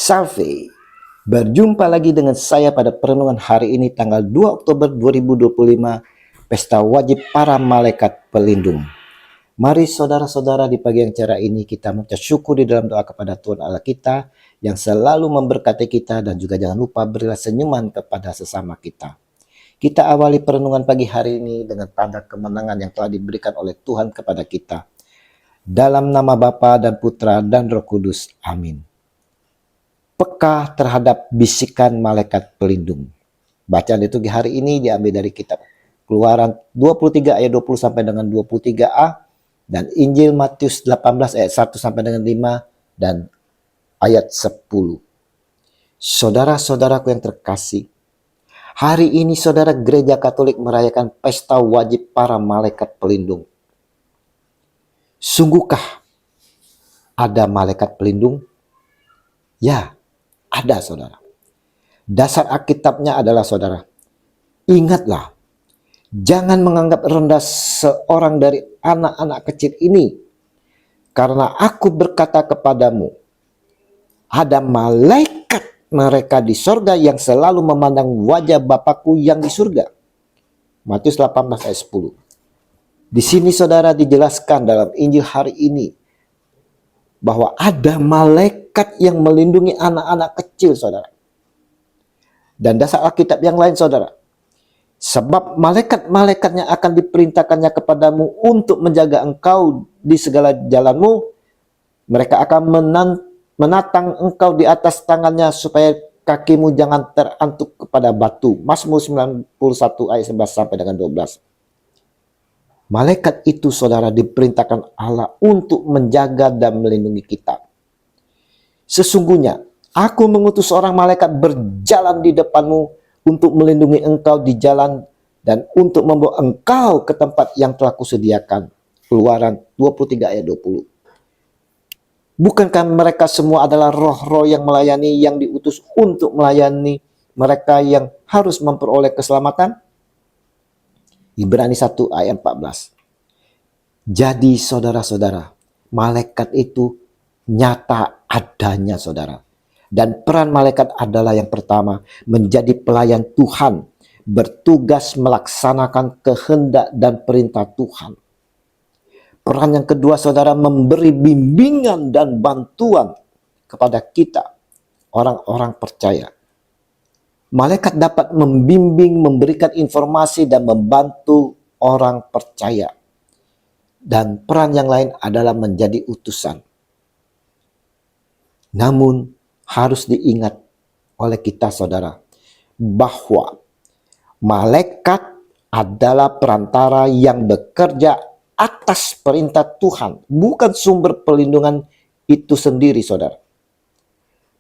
Salve, berjumpa lagi dengan saya pada perenungan hari ini tanggal 2 Oktober 2025, Pesta Wajib Para Malaikat Pelindung. Mari saudara-saudara, di pagi yang cerah ini kita mengucap syukur di dalam doa kepada Tuhan Allah kita yang selalu memberkati kita, dan juga jangan lupa berilah senyuman kepada sesama kita. Kita awali perenungan pagi hari ini dengan tanda kemenangan yang telah diberikan oleh Tuhan kepada kita. Dalam nama Bapa dan Putra dan Roh Kudus. Amin. Peka terhadap bisikan malaikat pelindung. Bacaan liturgi hari ini diambil dari kitab Keluaran 23 ayat 20 sampai dengan 23a dan Injil Matius 18 ayat 1 sampai dengan 5 dan ayat 10. Saudara-saudaraku yang terkasih, hari ini saudara Gereja Katolik merayakan pesta wajib para malaikat pelindung. Sungguhkah ada malaikat pelindung? Ya, ada saudara. Dasar Alkitabnya adalah saudara, ingatlah, jangan menganggap rendah seorang dari anak-anak kecil ini, karena aku berkata kepadamu, ada malaikat mereka di sorga yang selalu memandang wajah Bapakku yang di surga. Matius 18 ayat 10. Di sini saudara dijelaskan dalam Injil hari ini bahwa ada malaikat yang melindungi anak-anak kecil saudara. Dan dasar Alkitab yang lain saudara, sebab malaikat-malaikatnya akan diperintahkannya kepadamu untuk menjaga engkau di segala jalanmu. Mereka akan menatang engkau di atas tangannya supaya kakimu jangan terantuk kepada batu. Mazmur 91 ayat 11 sampai dengan 12. Malaikat itu saudara diperintahkan Allah untuk menjaga dan melindungi kita. Sesungguhnya aku mengutus seorang malaikat berjalan di depanmu untuk melindungi engkau di jalan dan untuk membawa engkau ke tempat yang telah kusediakan. Keluaran 23 ayat 20. Bukankah mereka semua adalah roh-roh yang melayani, yang diutus untuk melayani mereka yang harus memperoleh keselamatan? Ibrani 1 ayat 14. Jadi saudara-saudara, malaikat itu nyata adanya saudara. Dan peran malaikat adalah yang pertama, menjadi pelayan Tuhan, bertugas melaksanakan kehendak dan perintah Tuhan. Peran yang kedua saudara, memberi bimbingan dan bantuan kepada kita, orang-orang percaya. Malaikat dapat membimbing, memberikan informasi dan membantu orang percaya. Dan peran yang lain adalah menjadi utusan. Namun harus diingat oleh kita saudara, bahwa malaikat adalah perantara yang bekerja atas perintah Tuhan, bukan sumber perlindungan itu sendiri saudara.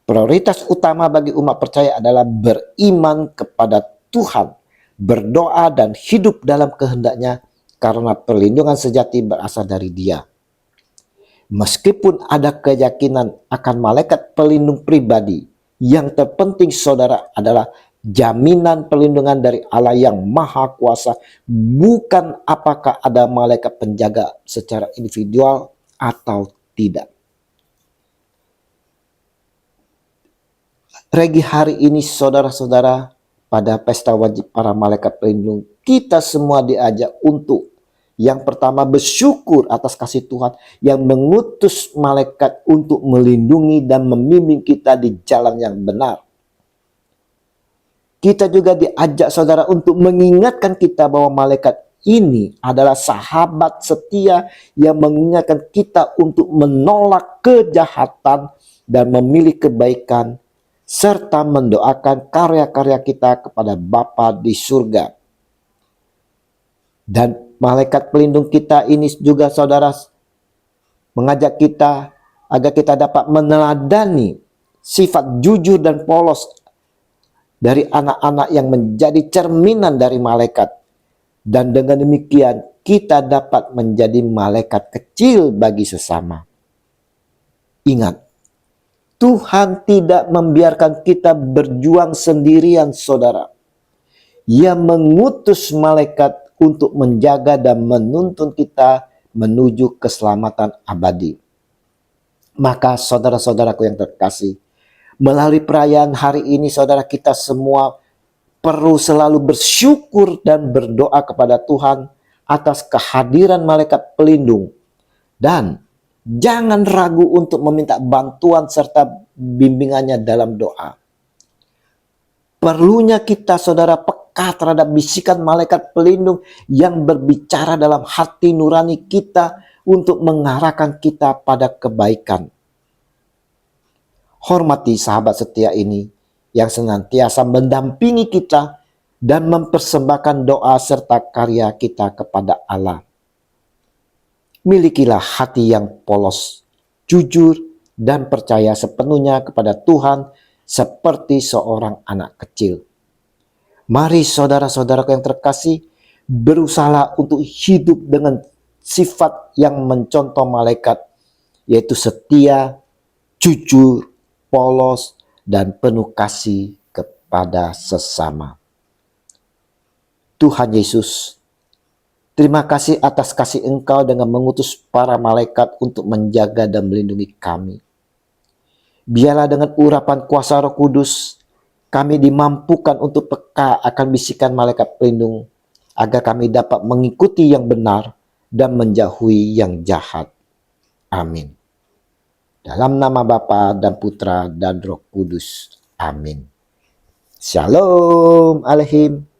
Prioritas utama bagi umat percaya adalah beriman kepada Tuhan, berdoa dan hidup dalam kehendaknya, karena perlindungan sejati berasal dari Dia. Meskipun ada keyakinan akan malaikat pelindung pribadi, yang terpenting saudara adalah jaminan perlindungan dari Allah yang Maha Kuasa, bukan apakah ada malaikat penjaga secara individual atau tidak. Regi hari ini saudara-saudara, pada pesta wajib para malaikat pelindung, kita semua diajak untuk yang pertama bersyukur atas kasih Tuhan yang mengutus malaikat untuk melindungi dan membimbing kita di jalan yang benar. Kita juga diajak saudara untuk mengingatkan kita bahwa malaikat ini adalah sahabat setia yang mengingatkan kita untuk menolak kejahatan dan memilih kebaikan, serta mendoakan karya-karya kita kepada Bapa di surga. Dan malaikat pelindung kita ini juga saudara mengajak kita agar kita dapat meneladani sifat jujur dan polos dari anak-anak yang menjadi cerminan dari malaikat. Dan dengan demikian kita dapat menjadi malaikat kecil bagi sesama. Ingat, Tuhan tidak membiarkan kita berjuang sendirian saudara. Ia mengutus malaikat untuk menjaga dan menuntun kita menuju keselamatan abadi. Maka saudara-saudaraku yang terkasih, Melalui perayaan hari ini, saudara, kita semua perlu selalu bersyukur dan berdoa kepada Tuhan atas kehadiran malaikat pelindung. Dan jangan ragu untuk meminta bantuan serta bimbingannya dalam doa. Perlunya kita, saudara, peka terhadap bisikan malaikat pelindung yang berbicara dalam hati nurani kita untuk mengarahkan kita pada kebaikan. Hormati sahabat setia ini yang senantiasa mendampingi kita dan mempersembahkan doa serta karya kita kepada Allah. Milikilah hati yang polos, jujur, dan percaya sepenuhnya kepada Tuhan seperti seorang anak kecil. Mari saudara-saudaraku yang terkasih, berusahalah untuk hidup dengan sifat yang mencontoh malaikat, yaitu setia, jujur, polos, dan penuh kasih kepada sesama. Tuhan Yesus, terima kasih atas kasih Engkau dengan mengutus para malaikat untuk menjaga dan melindungi kami. Biarlah dengan urapan kuasa Roh Kudus, kami dimampukan untuk peka akan bisikan malaikat pelindung, agar kami dapat mengikuti yang benar dan menjauhi yang jahat. Amin. Dalam nama Bapa dan Putra dan Roh Kudus. Amin. Shalom Aleihim.